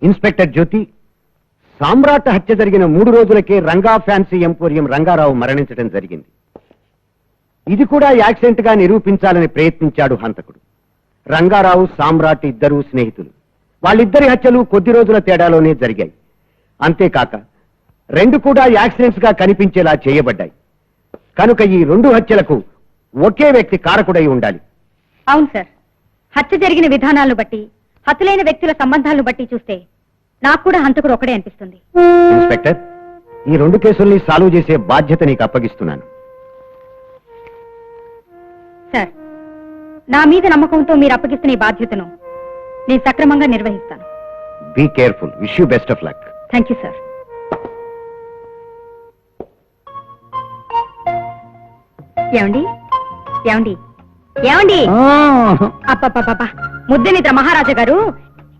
Inspector జ్యోతి, సామ్రాట్ హత్య జరిగిన 3 రోజులకే రంగా ఫ్యాన్సీ ఎంపోరియం రంగారావు మరణించడం జరిగింది. ఇది కూడా యాక్సిడెంట్ గా నిరూపించాలని ప్రయత్నించాడు హంతకుడు. రంగారావు, సామ్రాట్ ఇద్దరూ స్నేహితులు. వాళ్ళిద్దరి హత్యలు కొద్ది రోజుల తేడాలోనే జరిగాయి. అంతేకాక 2 కూడా యాక్సిడెంట్స్ గా కనిపించేలా చేయబడ్డాయి. కనుక ఈ 2 హత్యలకు ఒకే వ్యక్తి కారకుడై ఉండాలి. అవును సార్, హత్య జరిగిన విధానాలను బట్టి, హతులైన వ్యక్తుల సంబంధాలను బట్టి చూస్తే నాకు కూడా హంతకుడు ఒకడే అనిపిస్తుంది. ఇన్స్పెక్టర్, ఈ 2 కేసుల్ని సాల్వ్ చేసే బాధ్యత నీకు అప్పగిస్తున్నాను. సార్, నా మీద నమ్మకంతో మీరు అప్పగిస్తున్న ఈ బాధ్యతను నేను సక్రమంగా నిర్వహిస్తాను. Be careful. Wish you best of luck. Thank you sir. ఏమండి ఏమండి ఏమండి అప్పప్ప ముద్ద నిద్ర మహారాజా గారు,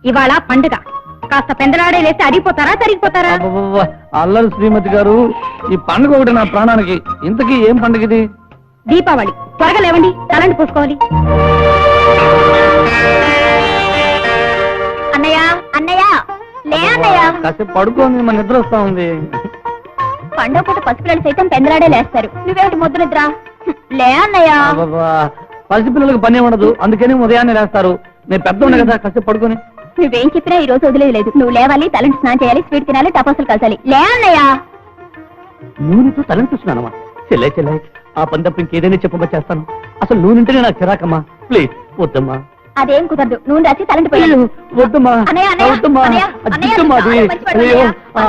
ఇవాళ పండుగ. కాస్త పెందలాడే లేస్తే అరిగిపోతారా తరిగిపోతారా? అల్లరి శ్రీమతి గారు, ఈ పండుగ ఒకటి నా ప్రాణానికి. ఇంతకీ ఏం పండుగ ఇది? దీపావళి. త్వరగా లేవండి, తలంటి పూసుకోవాలి. అన్నయ్య అన్నయ్య లే అన్నయ్య. కాసేపు పడుకోండి, మన నిద్ర వస్తా ఉంది. పండుగ పూట పసిపిల్లలు సైతం పెందలాడే లేస్తారు, నువ్వేమిటి ముద్దు నిద్ర? లే అన్నయ్య. పసిపిల్లలకు పని ఉండదు, అందుకని ఉదయాన్నే లేస్తారు. నేను పెద్ద ఉండే కదా, కాసేపు పడుకొని. నువ్వేం చెప్పినా ఈ రోజు వదిలేదు. నువ్వు లేవాలి, తలంటి స్నానం చేయాలి, స్వీట్ తినాలి, టపాసులు కాల్చాలి. లే అన్నయ్య. నూనెతో తలని చూస్తున్నానమ్మా. చెల్లె చెల్లె, ఆ పని తప్ప ఇంకేదైనా చెప్పమా చేస్తాను. అసలు నూనెంటేనే నాకు చిరాకమ్మా. ప్లీజ్ వద్దమ్మా. అదేం కుదరదు, నూనె రాసి తలంటి పోయాలి. వద్దమ్మా వద్దమ్మా,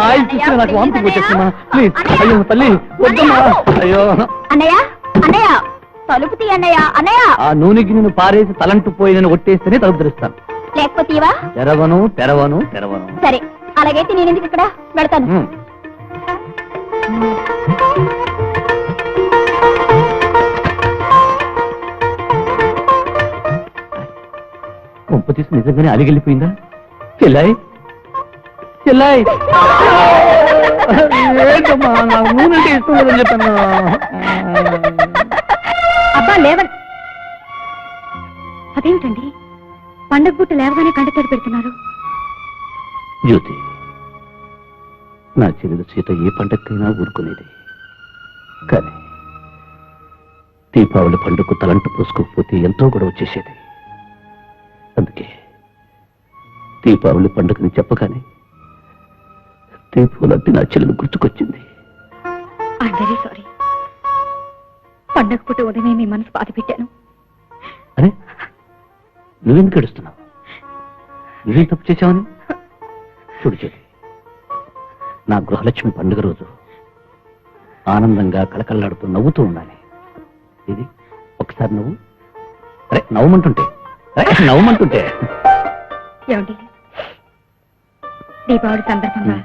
ఆయిల్ చూస్తే నాకు వాంతింగ్ వచ్చేస్తుందమ్మా. ప్లీజ్, అయ్యో తల్లి వద్దమ్మా. అయ్యో అన్నయ్య అన్నయ్య, తలుపు తీ అన్నయ్య. అన్నయ్య, ఆ నూనెకి నేను పారేసి తలంటు పోయిందని ఒట్టేస్తేనే తలుపు తెరుస్తాను. లేకపోతే ఇవా? తెరవను తెరవను తెరవను. సరే, అలాగైతే నేను ఎందుకు ఇక్కడ పెడతాను. కొంప తీసి నిజంగానే అలిగిలిపోయిందా? చెల్లాయి చెల్లాయి, ఏంటమ్మా నాకు నూనె అంటే ఇష్టం లేదని చెప్పాను. అబ్బా లేవన్. అదేమిటండి, పండగ పూట లేవగానే కంటతడి పెడుతున్నారు? జ్యోతి, నా చెల్లెలు సీత ఏ పండగకైనా ఊరుకునేది. కానీ దీపావళి పండుగకు తలంటు పోసుకోకపోతే ఎంతో గొడవ వచ్చేసేది. అందుకే దీపావళి పండుగని చెప్పగానే దీపావళి నా చెల్లెలు గుర్తుకొచ్చింది. I'm very sorry. పండగ పూట ఉదయమే మీ మనసు బాధ పెట్టాను. అరే, నువ్వెందుకు ఏడుస్తున్నావు? నువ్వేం తప్పు చేశావని? చూడు చెల్లి, నా గృహలక్ష్మి పండుగ రోజు ఆనందంగా కళకళలాడుతూ నవ్వుతూ ఉండాలి. ఇది ఒకసారి నవ్వు. అరే నవ్వమంటుంటే, నవ్వమంటుంటే. ఏమండి, దీపావళి సందర్భంగా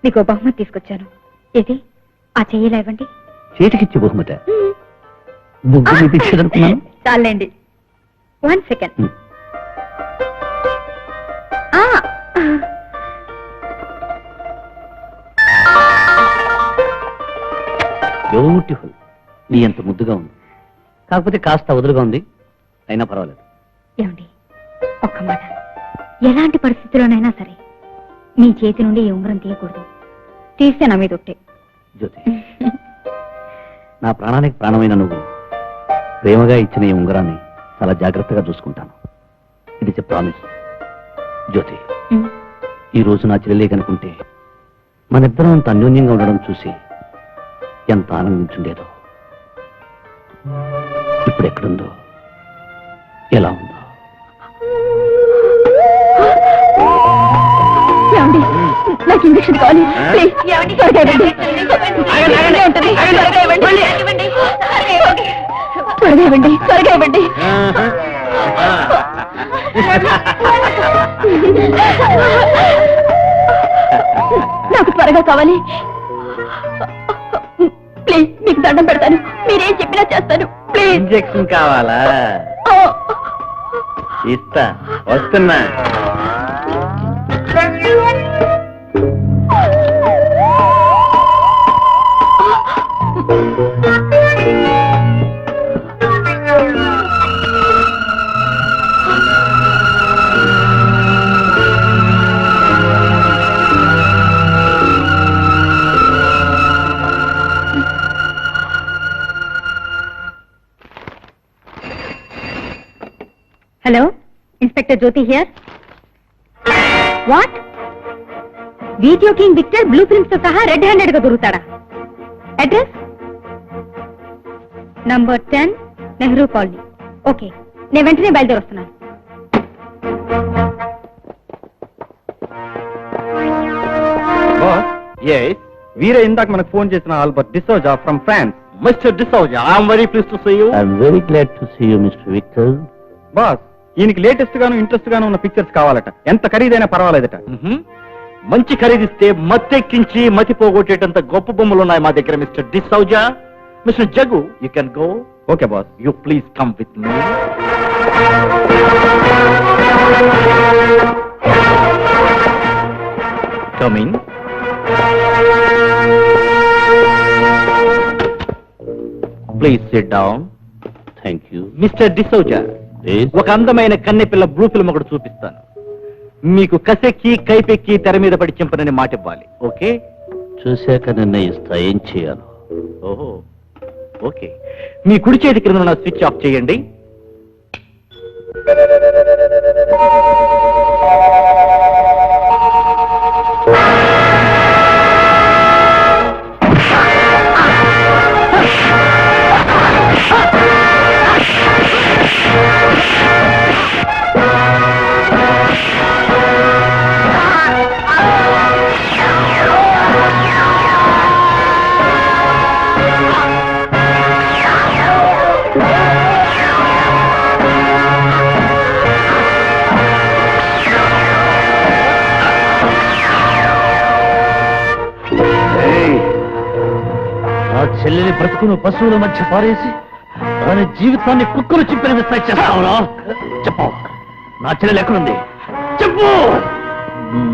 మీకు బహుమతి తీసుకొచ్చాను. ఇది ఆ చెయ్యిలా ఇవ్వండి. చేతికిచ్చి బహుమతి? ముగ్గురు తీసేదనుకున్నాను. చాలండి, 1 సెకండ్. బ్యూటిఫుల్. నీ ఎంత ముద్దుగా ఉంది, కాకపోతే కాస్త వదులుగా ఉంది. అయినా పర్వాలేదు. ఏమండి, ఒక్క మాట, ఎలాంటి పరిస్థితుల్లోనైనా సరే మీ చేతి నుండి ఈ ఉంగరం తీయకూడదు. తీస్తే నా మీద ఒట్టే. జ్యోతి, నా ప్రాణానికి ప్రాణమైన నువ్వు ప్రేమగా ఇచ్చిన ఈ ఉంగరాన్ని చాలా జాగ్రత్తగా చూసుకుంటాను. ఇది ప్రామిస్. జ్యోతి, ఈ రోజు నా చెల్లెలే కనుకుంటే మనిద్దరం అంత అన్యోన్యంగా ఉండడం చూసి ఎంత ఆనందించుండేదో. ఇప్పుడు ఎక్కడుందో, ఎలా ఉందో. నాకు ఇంజక్షన్ కావాలి. త్వరగా ఇవ్వండి, త్వరగా ఇవ్వండి. నాకు త్వరగా కావాలి. ప్లీజ్, మీకు దండం పెడతాను. మీరేం చెప్పినా చేస్తాను. ప్లీజ్. ఇంజెక్షన్ కావాలా? ఇస్తా, వస్తున్నా. Director Jyothi here. What? Video king Victor blue prints తో సహా రెడ్ హ్యాండెడ్ గా దొరుకుతాడా? Address number 10 Nehru colony. Okay, నేను వెంటనే బయలుదేరి వస్తున్నాను. వీరే ఇందాక మనకు ఫోన్ చేసిన Albert D'Souza from France. Mister D'Souza, I'm very please to see you. I'm very glad to see you mister Victor. Boss, ఈయనకి లేటెస్ట్ గాను ఇంట్రెస్ట్ గాను ఉన్న పిక్చర్స్ కావాలట. ఎంత ఖరీదైనా పర్వాలేదట. మంచి ఖరీదిస్తే మత్తెక్కించి మతి పోగొట్టేటంత గొప్ప బొమ్మలు ఉన్నాయి మా దగ్గర mister D'Souza. Mister Jaggu, you can go. Okay boss. You please come with me. Come in. Please sit down. Thank you. Mister D'Souza, ఒక అందమైన కన్నెపిల్ల బ్లూ ఫిల్మ్ ఒకటి చూపిస్తాను. మీకు కసెక్కి కైపెక్కి తెర మీద పడి చెంపనని మాట ఇవ్వాలి. ఓకే? చూశాక నిర్ణయిస్తా ఏం చేయాలో. ఓహో, ఓకే. మీ కుడి చేతి క్రింద ఉన్న స్విచ్ ఆఫ్ చేయండి. ఆ చెల్లెని బ్రతుకును పశువుల మధ్య పారేసి దాని జీవితాన్ని కుక్కలు చింపిన విస్తాయి చేస్తావురా? చెప్పు, నా చెల్లెలు ఎక్కడుంది? చెప్పు.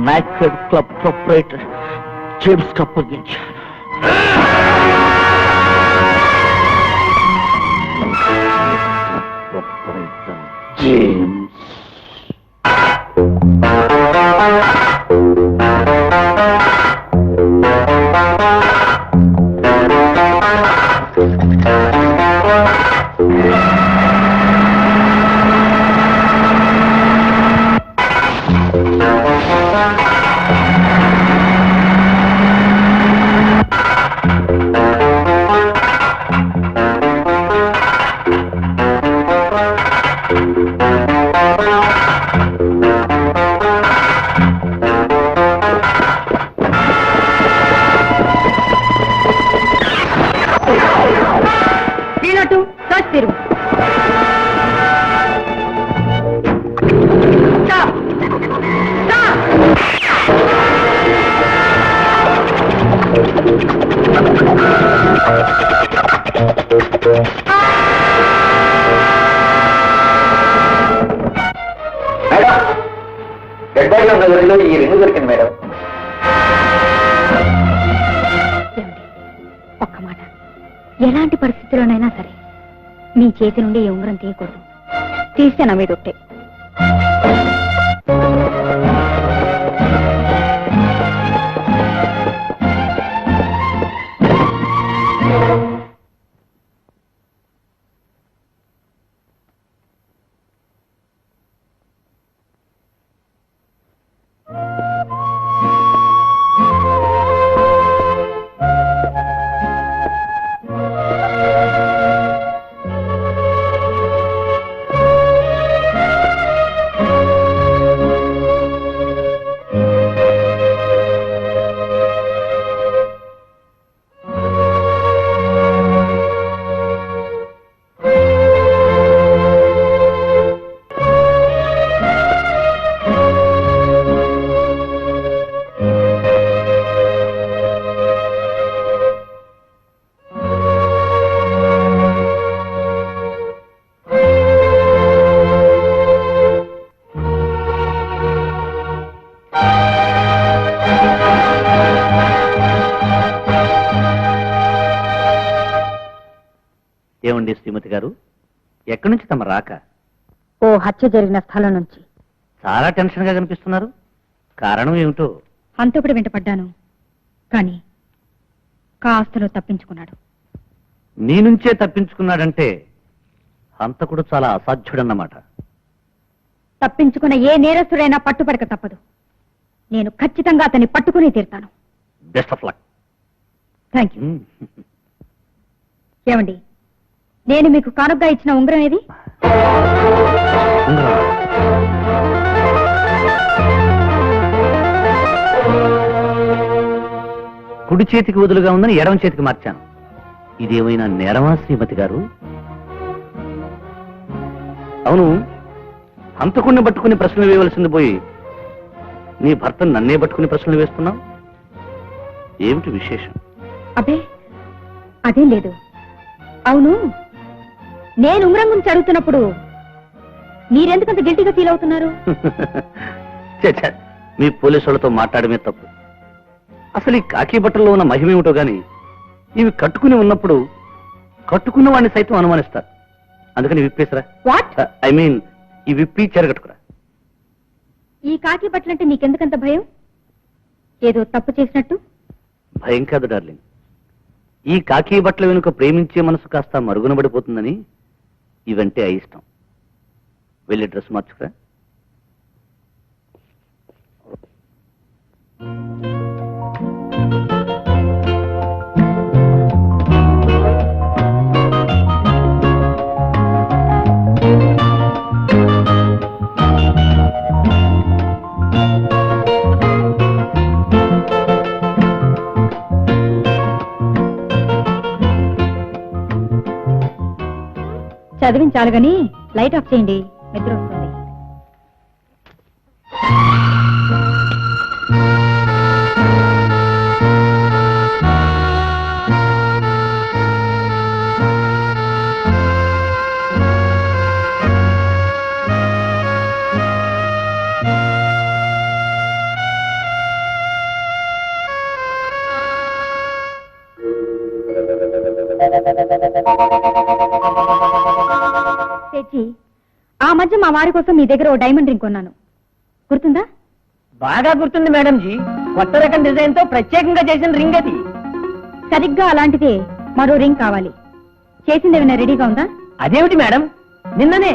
నాకెడ్ క్లబ్ ప్రొపరేటర్ జేమ్స్ కి అప్పగించాను. జేమ్స్. ఈ రింగు దొరికింది మేడం. ఒక్క మాట, ఎలాంటి పరిస్థితుల్లోనైనా సరే మీ చేతి నుండి ఈ ఉంగరం తీయకూడదు. తీస్తే నా మీద ఒట్టే. ఏమండి శ్రీమతి గారు, ఎక్కడి నుంచి తమ రాక? ఓ హత్య జరిగిన స్థలం నుంచి. చాలా టెన్షన్ గా కనిపిస్తున్నారు. కారణం ఏమిటో? హంతకుడు వెంటపడ్డాను, కానీ కాస్తలో తప్పించుకున్నాడు. నీ నుంచే తప్పించుకున్నాడంటే హంతకుడు చాలా అసాధ్యుడన్నమాట. తప్పించుకున్న ఏ నేరస్తుడైనా పట్టుపడక తప్పదు. నేను ఖచ్చితంగా అతన్ని పట్టుకుని తీరుతాను. Best of luck. Thank you. ఏమండి, నేను మీకు కానుకగా ఇచ్చిన ఉంగరం ఏది? కుడి చేతికి వదులుగా ఉందని ఎడమ చేతికి మార్చాను. ఇదేమైనా నేరమా శ్రీమతి గారు? అవును, హంతకుణ్ణి పట్టుకుని ప్రశ్నలు వేయవలసింది పోయి నీ భర్త నన్నే పట్టుకుని ప్రశ్నలు వేస్తున్నావు. ఏమిటి విశేషం? అబ్బే అదేం లేదు. అవును, నేను ఉంగరం గురించి అడుగుతున్నప్పుడు మీరెందుకంత గిల్టీగా ఫీల్ అవుతున్నారు? చచ్చా, మీ పోలీసు వాళ్ళతో మాట్లాడమే తప్పు. అసలు ఈ కాకి బట్టల్లో ఉన్న మహిమేమిటో గాని ఇవి కట్టుకుని ఉన్నప్పుడు కట్టుకున్న వాడిని సైతం అనుమానిస్తారు. అందుకని విప్పేసరా. వాట్? ఐ మీన్ ఈ విప్పి చెరగట్టుకురా. ఈ కాకి బట్టలంటే నీకెందుకంత భయం? ఏదో తప్పు చేసినట్టు? భయం కాదు డార్లింగ్, ఈ కాకి బట్టల వెనుక ప్రేమించే మనసు కాస్త మరుగున పడిపోతుందని ఇవంటే అయిష్టం. వెళ్ళి డ్రెస్ మార్చుకురా. చదివించాలి గాని లైట్ ఆఫ్ చేయండి, నిద్ర వస్తుంది. చేచి, ఆ మధ్య మా వారి కోసం మీ దగ్గర ఓ డైమండ్ రింగ్ కొన్నాను, గుర్తుందా? బాగా గుర్తుంది మేడం జీ. కొత్త రకం డిజైన్ తో ప్రత్యేకంగా చేసిన రింగ్ అది. సరిగ్గా అలాంటిదే మరో రింగ్ కావాలి. చేసింది ఏమైనా రెడీగా ఉందా? అదేమిటి మేడం, నిన్ననే.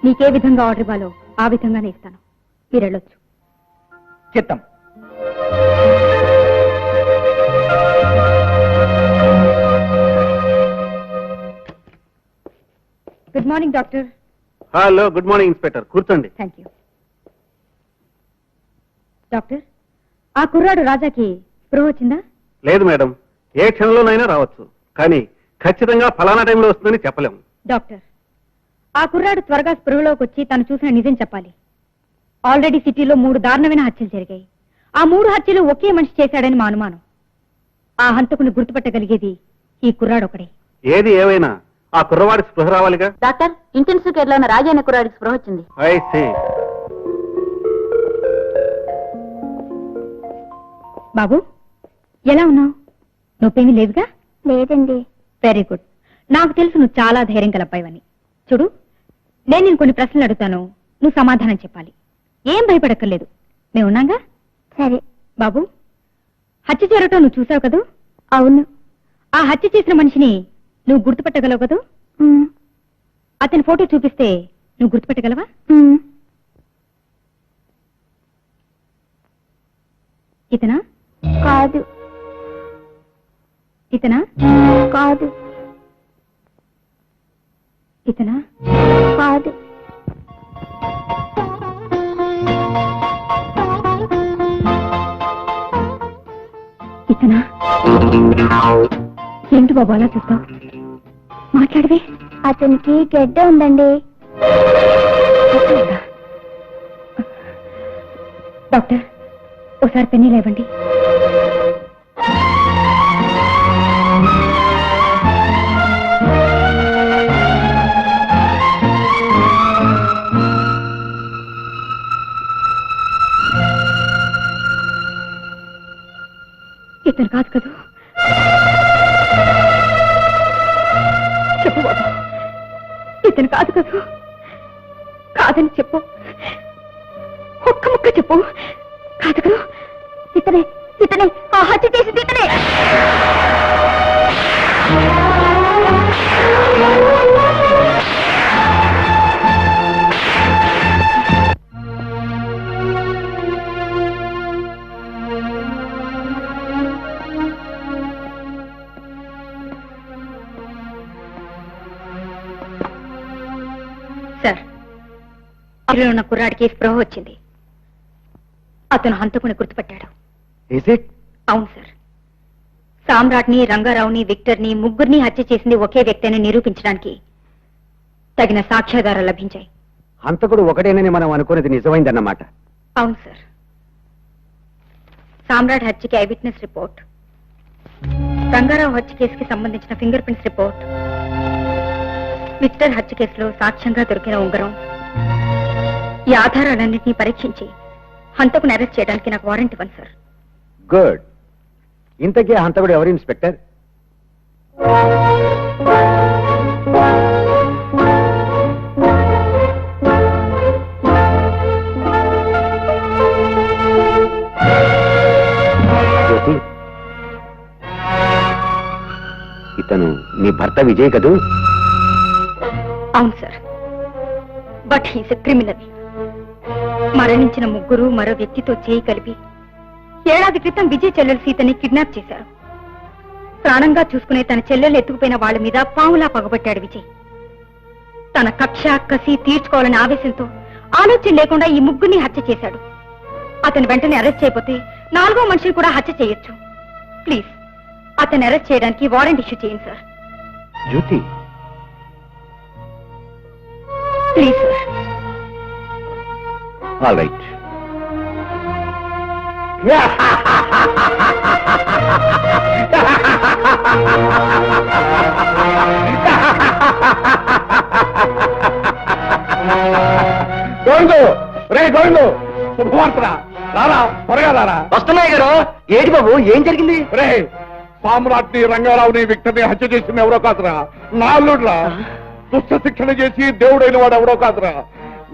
నీకే విధంగా ఆర్డర్ ఇవ్వాలో ఆ విధంగానే ఇస్తాను. మీరు వెళ్ళొచ్చు. చిత్తం. Good morning doctor. Hello, good morning inspector. కూర్చోండి. Thank you. డాక్టర్, ఆ కుర్రాడు రాజాకి స్పృహ వచ్చిందా? లేదు మేడం, ఏ క్షణంలోనైనా రావచ్చు, కానీ ఖచ్చితంగా ఫలానా టైంలో వస్తుందని చెప్పలేము. డాక్టర్, ఆ కుర్రాడు త్వరగా స్పృహలోకి వచ్చి తను చూసిన నిజం చెప్పాలి. ఆల్రెడీ సిటీలో 3 దారుణమైన హత్యలు జరిగాయి. ఆ 3 హత్యలు ఒకే మనిషి చేశాడని మా అనుమానం. ఆ హంతకుని గుర్తుపట్టగలిగేది ఈ కుర్రాడు ఒకడే. ఏది ఏవైనా ఆ కుర్రవాడికి స్పృహ రావాలిగా. డాక్టర్, ఇంటెన్సివ్ కేర్ లో ఉన్న రాజా అనే కుర్రాడికి స్పృహ వచ్చింది. I see. బాబు, ఎలా ఉన్నావు? నొప్పేమీ లేదుగా? లేదండి. Very good. నాకు తెలుసు నువ్వు చాలా ధైర్యం గల అబ్బాయివని. చూడు, నేను కొన్ని ప్రశ్నలు అడుగుతాను, నువ్వు సమాధానం చెప్పాలి. ఏం భయపడక్కర్లేదు, మేము ఉన్నాగా. సరే. బాబు, హత్య జరగటం నువ్వు చూసావు కదూ? అవును. ఆ హత్య చేసిన మనిషిని నువ్వు గుర్తుపట్టగలవు కదూ? అతని ఫోటో చూపిస్తే నువ్వు గుర్తుపట్టగలవా? ఇతనా? కాదు. ఇతనా? కాదు. ఇతనా? కాదు. ఇతనా? ఏంటి బాబు అలా చూస్తావు? మాట్లాడవే. అతనికి గెడ్డ ఉందండి. డాక్టర్, ఓసారి పెన్నీ లేవండి. ఇతను కాదు కదూ? చెప్పు బాబు, ఇతను కాదు కదూ? కాదని చెప్పు. ఒక్క ముక్క చెప్పు. కాదు, ఇతనే ఇతనే ఆ హత్య చేసింది ఇతనే. సార్, అందులో ఉన్న కుర్రాడికి స్పృహ వచ్చింది. అతను హంతకుని గుర్తుపట్టాడు. Is it? అవును సార్. సామ్రాట్ని, రంగారావుని, విక్టర్ని ముగ్గురిని హత్య చేసింది ఒకే వ్యక్తి అని నిరూపించడానికి తగిన సాక్ష్యాధారాలు లభించాయి. హంతకుడు ఒకటేనని మనం అనుకున్నది నిజమైందన్నమాట. అవును సార్. సామ్రాట్ హత్యకి ఐ విట్నెస్ రిపోర్ట్, రంగారావు హత్య కేసుకి సంబంధించిన ఫింగర్ ప్రింట్స్ రిపోర్ట్, విక్టర్ హత్య కేసులో సాక్ష్యంగా దొరికిన ఉంగరం, ఈ ఆధారాలన్నింటినీ పరీక్షించి హంతకుని అరెస్ట్ చేయడానికి నాకు వారెంట్ ఇవ్వండి సార్. గుడ్. ఇంతకీ హంతకుడు ఎవరు ఇన్స్పెక్టర్? జ్యోతి, ఇతను నీ భర్త విజయ్ కదూ? అవును sir. But he's a criminal. మరణించిన ముగ్గురు మరో వ్యక్తితో చేయి కలిపి ఏడాది క్రితం విజయ్ చెల్లెలు సీతని కిడ్నాప్ చేశారు. ప్రాణంగా చూసుకునే తన చెల్లెలు ఎత్తుకుపోయిన వాళ్ళ మీద పాములా పగబట్టాడు విజయ్. తన కక్ష కసి తీర్చుకోవాలనే ఆవేశంతో ఆలోచన లేకుండా ఈ ముగ్గురిని హత్య చేశాడు. అతను వెంటనే అరెస్ట్ చేయకపోతే నాలుగో మనిషిని కూడా హత్య చేయొచ్చు. ప్లీజ్ అతను అరెస్ట్ చేయడానికి వారెంట్ ఇష్యూ చేయండి sir. Jyothi, please sir. All right. Govindu, రే గోవిందు, శుభవార్తరా, రారా, త్వరగా రారా. వస్తున్నాయి గారు. ఏంటి బాబు, ఏం జరిగింది? రే, సామ్రాట్ని, రంగారావుని, విక్టర్ని హత్య చేసింది ఎవరో కాదురా, నా అల్లుడురా. దుష్ట శిక్షణ చేసి దేవుడైన వాడు ఎవరో కాదురా,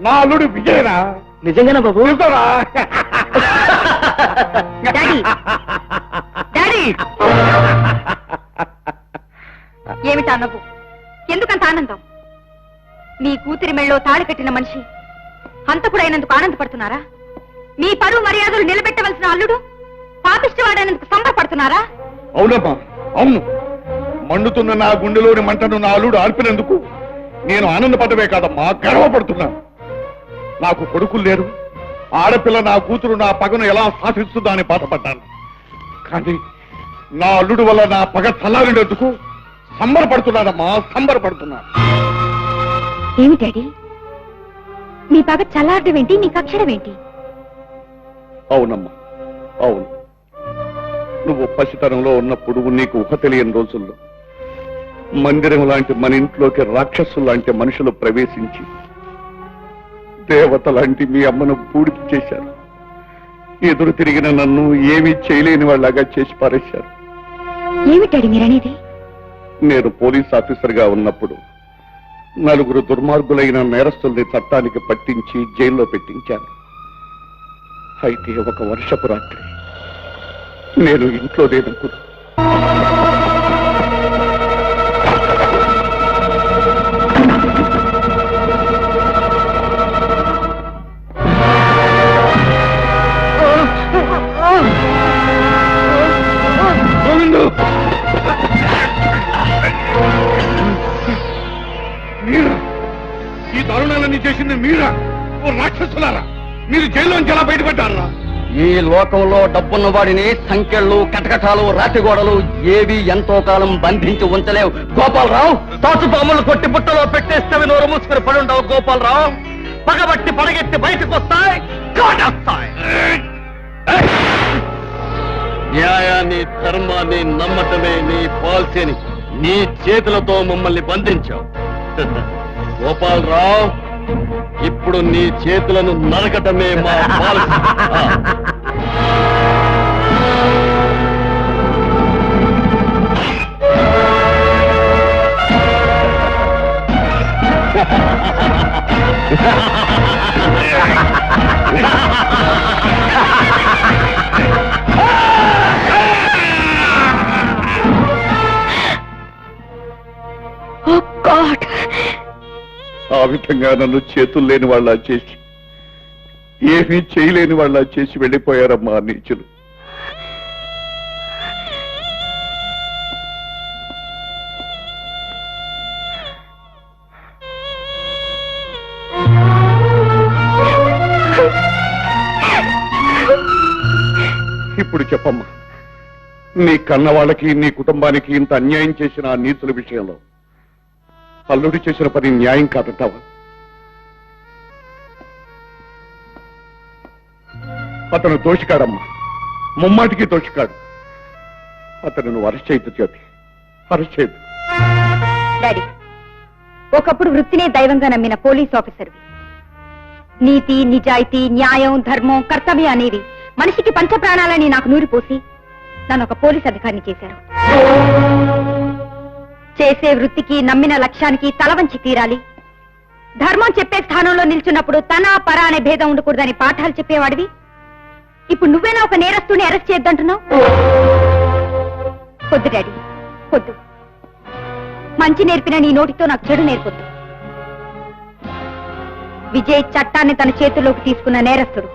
నా అల్లుడు విజయరా. నిజంగానా బాబు? చూస్తారా? డాడీ, డాడీ, ఏమిటా నవ్వు? ఎందుకంత ఆనందం? మీ కూతురి మెళ్ళలో తాళి కట్టిన మనిషి హంతకుడైనందుకు ఆనందపడుతున్నారా? మీ పరువు మర్యాదలు నిలబెట్టవలసిన అల్లుడు పాపిష్టివాడైనందుకు సంబరపడుతున్నారా? అవునమ్మా, అవును. మండుతున్న నా గుండెలోని మంటను నా అల్లుడు ఆర్పినందుకు నేను ఆనందపడమే కాదమ్మా, గర్వపడుతున్నాను. నాకు కొడుకులు లేరు, ఆడపిల్ల నా కూతురు నా పగను ఎలా సాధిస్తుందా అని బాధపడ్డాను. కానీ నా అల్లుడు వల్ల నా పగ చల్లారినందుకు సంబరపడుతున్నానమ్మా, సంబరపడుతున్నాను. ఏమి డాడీ, మీ పగ చల్లారడం ఏంటి? నీ కక్షడం ఏంటి? అవునమ్మా, అవును. నువ్వు పసితనంలో ఉన్నప్పుడు నీకు ఊహ తెలియని రోజుల్లో మందిరం లాంటి మన ఇంట్లోకి రాక్షసులు లాంటి మనుషులు ప్రవేశించి దేవత లాంటి మీ అమ్మను పూడికి చేశారు. ఎదురు తిరిగిన నన్ను ఏమీ చేయలేని వాళ్ళగా చేసి పారేశారు. ఏమిటాడు మీరనేది? నేను పోలీస్ ఆఫీసర్ గా ఉన్నప్పుడు నలుగురు దుర్మార్గులైన నేరస్తుల్ని చట్టానికి పట్టించి జైల్లో పెట్టించాను. అయితే ఒక వర్షపు రాత్రి నేను ఇంట్లో లేదనుకున్నా. మీరా ఈ దారుణాలన్నీ చేసింది? మీరా? ఓ రాక్షసులారా, మీరు జైల్లోంచి ఎలా బయటపడ్డారా? ఈ లోకంలో డబ్బున్న వాడిని సంఖ్యలు, కటకటాలు, రాతిగోడలు ఏవి ఎంతో కాలం బంధించి ఉంచలేవు. గోపాలరావు, తాచుపాములు కొట్టి బుట్టలో పెట్టేస్తే నోరు మూసుకుని పడుండవు. గోపాలరావు, పగబట్టి పడగెత్తి బయటకు వస్తాయి, కాటేస్తాయి. న్యాయాన్ని, ధర్మాన్ని నమ్మటమే నీ పాలసీని నీ చేతులతో మమ్మల్ని బంధించావు. గోపాలరావు, ఇప్పుడు నీ చేతులను నరకటమే మా policy. Ha ha ha ha! విధంగా నన్ను చేతులు లేని వాళ్ళ చేసి ఏమీ చేయలేని వాళ్ళ చేసి వెళ్ళిపోయారమ్మా నీచులు. ఇప్పుడు చెప్పమ్మా, నీ కన్న వాళ్ళకి నీ కుటుంబానికి ఇంత అన్యాయం చేసిన ఆ నీచుల విషయంలో అల్లుడు చేసిన పని న్యాయం కాదంటావా? అతను దోషికాడమ్మా, ముమ్మాటికి దోషికాడు. అతను నువ్వు అరెస్ట్ చేయొద్దు జ్యోతి, అరెస్ట్ చేయొద్దు. డాడీ, ఒకప్పుడు వృత్తినే దైవంగా నమ్మిన పోలీస్ ఆఫీసర్వి. నీతి, నిజాయితీ, న్యాయం, ధర్మం, కర్తవ్యం అనేవి మనిషికి పంచప్రాణాలని నాకు నూరిపోసి నన్ను ఒక పోలీస్ అధికారిని చేశారు. చేసే వృత్తికి, నమ్మిన లక్ష్యానికి తలవంచి తీరాలి. ధర్మం చెప్పే స్థానంలో నిల్చున్నప్పుడు తన పర అనే భేదం ఉండకూడదని పాఠాలు చెప్పేవాడివి. ఇప్పుడు నువ్వేనా ఒక నేరస్తుని అరెస్ట్ చేయొద్దంటున్నావు? పొద్దు డాడీ, పొద్దు. మంచి నేర్పిన నీ నోటితో నాకు చెడు నేర్పొద్దు. విజయ్ చట్టాన్ని తన చేతుల్లోకి తీసుకున్న నేరస్తుడు.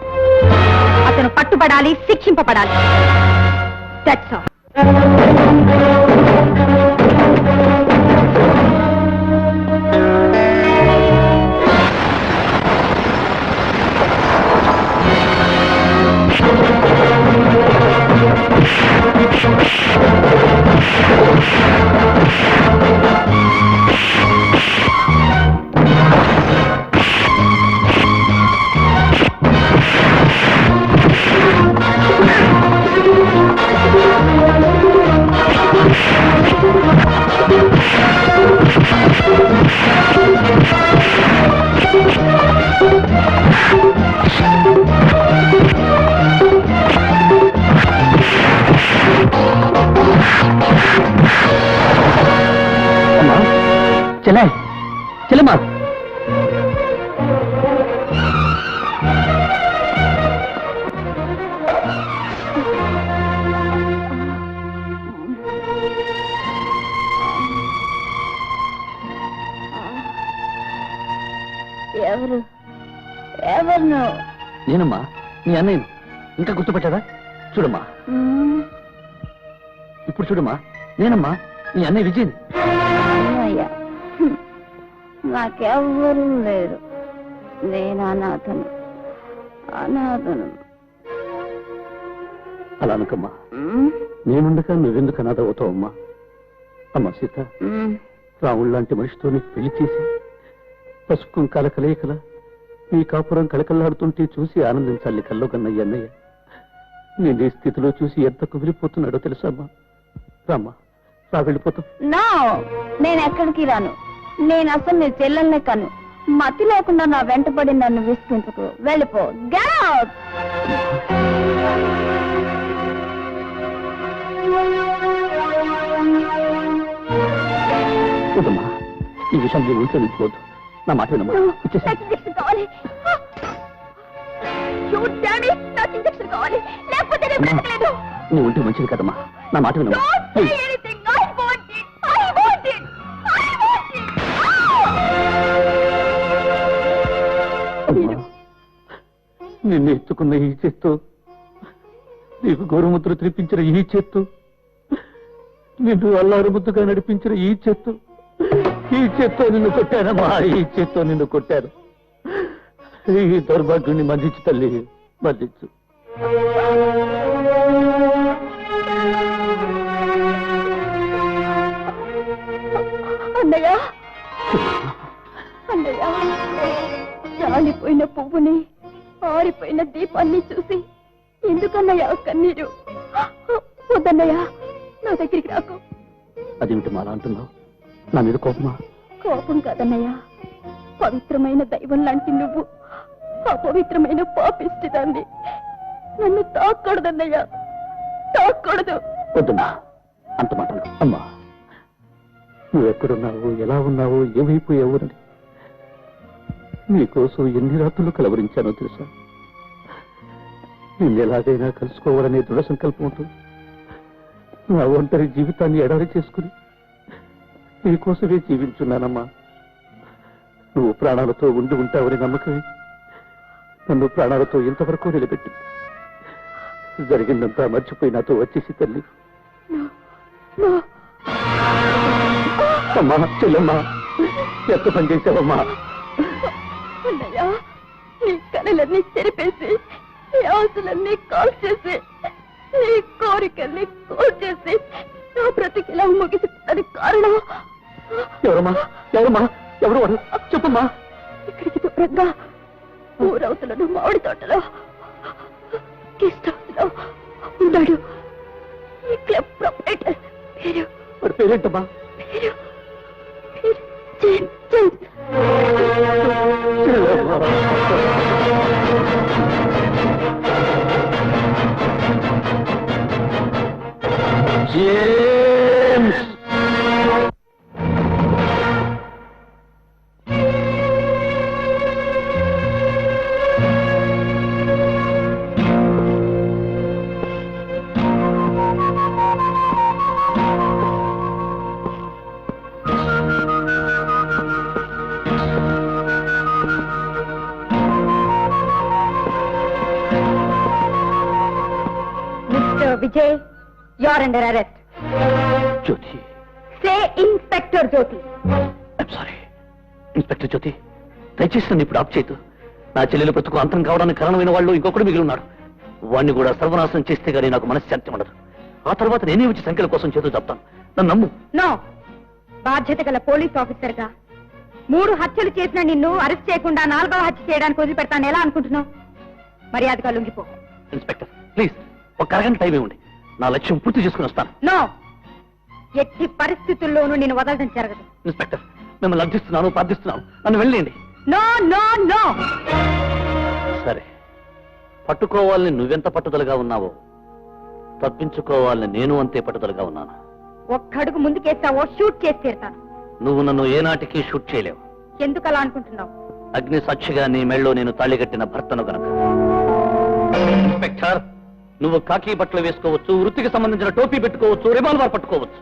అతను పట్టుబడాలి, శిక్షింపబడాలి. That's all. చెల్లెమ్మా, ఎవరు ఎవరు నువ్వు? నేనమ్మా, నీ అన్నయ్య. ఇంకా గుర్తుపట్టారా? చూడమ్మా, ఇప్పుడు చూడమ్మా, నేనమ్మా నీ అన్నయ్య విజయ్. అయ్యా, నాకెవ్వరూ లేరు. నేను అనాథను. అలా అనకమ్మా. నేనుండగా నువ్వెందుకు అనాథ అవుతావమ్మా? అమ్మా సీత, రాముడు లాంటి మనిషితో నీకు పెళ్లి చేసి పసుకుంకాల కలయికల నీ కాపురం కళకళలాడుతుంటే చూసి ఆనందించాలి కల్లో కన్నయ్య అన్నయ్య. నేను ఈ స్థితిలో చూసి ఎంత కుమిలిపోతున్నాడో తెలుసమ్మా. రామ్మా, రా, వెళ్ళిపోతాం. నేను ఎక్కడికి రాను. నేను అసలు నీ చెల్లెల్నే కాను. మతి లేకుండా నా వెంటపడి నన్ను విసిగించకు. వెళ్ళిపో. Get out! చూడమ్మా, ఈ విషయం నీ ఊరికే వెళ్ళిపోవద్దు. నా మాట వినమ్మా. నాకు ఇంజెక్షన్ కావాలి. నాకు ఇంజెక్షన్ కావాలి, లేకపోతే నేను బ్రతకలేను. నీ ఉంటే మంచిది కదమ్మా. నా మాట వినమ్మా. Don't say anything. I want it. I want it. I want it. నిన్ను ఎత్తుకున్న ఈ చేత్తో, నీకు గౌరవముద్ర తెప్పించిన ఈ చేత్తో, నిన్ను అల్లారు ముద్దుగా నడిపించిన ఈ చేత్తో నిన్ను కొట్టానమ్మా. ఈ చేత్తో నిన్ను కొట్టాను. ఈ దౌర్భాగ్యుని మన్నించు తల్లి, మన్నించు. అన్నయ్య, అన్నయ్య, రాలిపోయిన పువ్వుని, ఆరిపోయిన దీపాన్ని చూసి ఎందుకన్నయ్య కన్నీరు? వద్దన్నయ్య, నా దగ్గరికి రాకు. అదేమిటి మాలా అంటున్నావు? నా మీద కోపమా? కోపం కాదన్నయ్య, పవిత్రమైన దైవం లాంటి నువ్వు అపవిత్రమైన పాపిష్టిదాన్ని. నన్ను తాక్కూడదన్నయ్య, తాక్కూడదు. వద్దమ్మా, అంత మాటలు. అమ్మా, నువ్వెక్కడున్నావు, ఎలా ఉన్నావు, ఏమైపోయావు అని నీకోసం ఎన్ని రాత్రులు కలవరించానో తెలుసా? నిన్నెలాగైనా కలుసుకోవాలనే దృఢ సంకల్పంతో నా ఒంటరి జీవితాన్ని ఎడారి చేసుకుని నీకోసమే జీవించున్నానమ్మా. నువ్వు ప్రాణాలతో ఉండి ఉంటావని నమ్మకమే నన్ను ప్రాణాలతో ఇంతవరకు నిలబెట్టింది. జరిగిందంతా మర్చిపోయి నాతో వచ్చేసి తల్లి. అమ్మా, చెల్లమ్మా, ఎంత పని చేశావమ్మా? నీ కళలన్నీ చెరిపేసి నీ ఆశలన్నీ కాల్ చేసి నీ కోరికల్ని కోల్ చేసి నా బ్రతికిలా ముగిసిపోతానికి కారణం ఎవరమ్మా? ఎవరమ్మా? ఎవరు వాడు? చెప్పమ్మా. ఇక్కడికి దూరంగా ఊరవతలను మామిడి తోటలో గెస్ట్ హౌస్ లో ఉన్నాడు ఈ క్లబ్ ప్రొపరేటర్. పేరు వాడి పేరేంటమ్మా? పేరు పేరు James. James. James. Mister Vijay, you are under arrest. Jyothi. Say inspector Jyothi. I'm sorry inspector Jyothi, దయచేసి నన్ను ఇప్పుడు ఆప్ చేయదు. నా చెల్లెలు బ్రతుకు అంతం కావడానికి కారణమైన వాళ్ళు ఇంకొకడు మిగిలి ఉన్నాడు. వాడిని కూడా సర్వనాశనం చేస్తే గానీ నాకు మనశ్శాంతి ఉండదు. ఆ తర్వాత నేనే వచ్చి సంఖ్యల కోసం చేతులు చెప్తాను. నన్ను నమ్ము. నో, బాధ్యత గల పోలీస్ ఆఫీసర్ గా 3 హత్యలు చేసిన నిన్ను అరెస్ట్ చేయకుండా 4వ హత్య చేయడానికి వదిలిపెడతాను ఎలా అనుకుంటున్నావు? మర్యాదగా లొంగిపో. ఇన్స్పెక్టర్ ప్లీజ్, ఒక అరగంట టైం ఇవ్వండి. నా లక్ష్యం పూర్తి చేసుకుని వస్తాను. నో, ఎట్టి పరిస్థితుల్లోనూ నేను వదలడం జరగదు. ఇన్స్పెక్టర్, మిమ్మల్ని అర్థిస్తున్నాను, ప్రార్థిస్తున్నాను, నన్ను వెళ్ళండి. No no no. సరే, పట్టుకోవాలని నువ్వెంత పట్టుదలగా ఉన్నావో తప్పించుకోవాలని నేను అంతే పట్టుదలగా ఉన్నాను. ఒక్కడుగు ముందుకేస్తావో షూట్ చేసి తీరుతాను. నువ్వు నన్ను ఏనాటికి షూట్ చేయలేవు. ఎందుకు అలా అనుకుంటున్నావు? అగ్ని సాక్షిగా నీ మెళ్ళో నేను తాళిగట్టిన భర్తను గనక. ఇన్స్పెక్టర్, నువ్వు కాకి బట్టలు వేసుకోవచ్చు, వృత్తికి సంబంధించిన టోపీ పెట్టుకోవచ్చు, రివాల్వర్ పట్టుకోవచ్చు,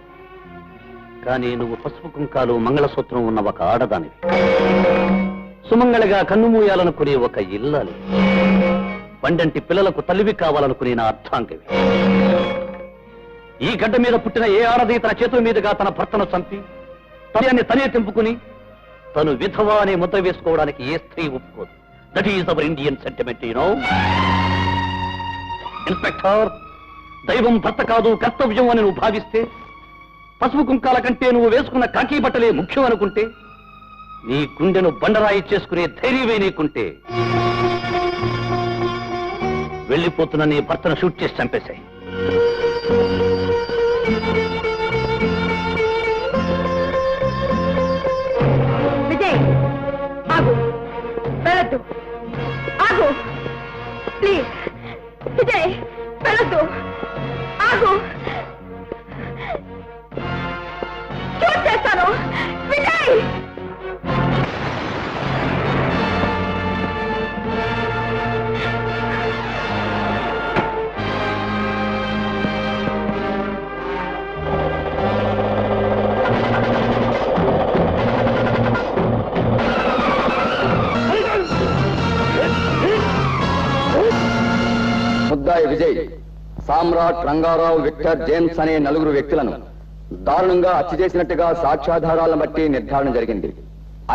కానీ నువ్వు పసుపు కుంకాలు మంగళసూత్రం ఉన్న ఒక ఆడదానివి. సుమంగళగా కన్నుమూయాలనుకునే ఒక ఇల్లాలి. పండంటి పిల్లలకు తల్లివి కావాలనుకునే నా అర్థాంగవి. ఈ గడ్డ మీద పుట్టిన ఏ ఆడది తన చేతుల మీదుగా తన భర్తను చంపి తల్యాన్ని తనే తెంపుకుని తను విధవా అనే ముద్ర వేసుకోవడానికి ఏ స్త్రీ ఒప్పుకోదు. That is our Indian sentiment, you know. Inspector, దైవం భర్త కాదు కర్తవ్యం అని నువ్వు భావిస్తే, పసుపు కుంకాల కంటే నువ్వు వేసుకున్న కాకి బట్టలే ముఖ్యం అనుకుంటే, నీ గుండెను బండరాయి చేసుకునే ధైర్యమే నీకుంటే వెళ్ళిపోతున్న నీ భర్తను షూట్ చేసి చంపేశాయి. విజయ్, ఆగు, వెళ్ళొద్దు, ఆగు ప్లీజ్. విజయ్, వెళ్ళొద్దు, ఆగు, షూట్ చేస్తాను. విజయ్, ముద్దాయి విజయ్, సామ్రాట్, రంగారావు, విక్టర్, జేమ్స్ అనే 4 వ్యక్తులను దారుణంగా హత్య చేసినట్టుగా సాక్ష్యాధారాలను బట్టి నిర్ధారణ జరిగింది.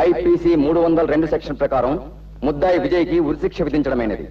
ఐపీసీ 302 సెక్షన్ ప్రకారం ముద్దాయి విజయ్కి ఉరిశిక్ష విధించడమైనది.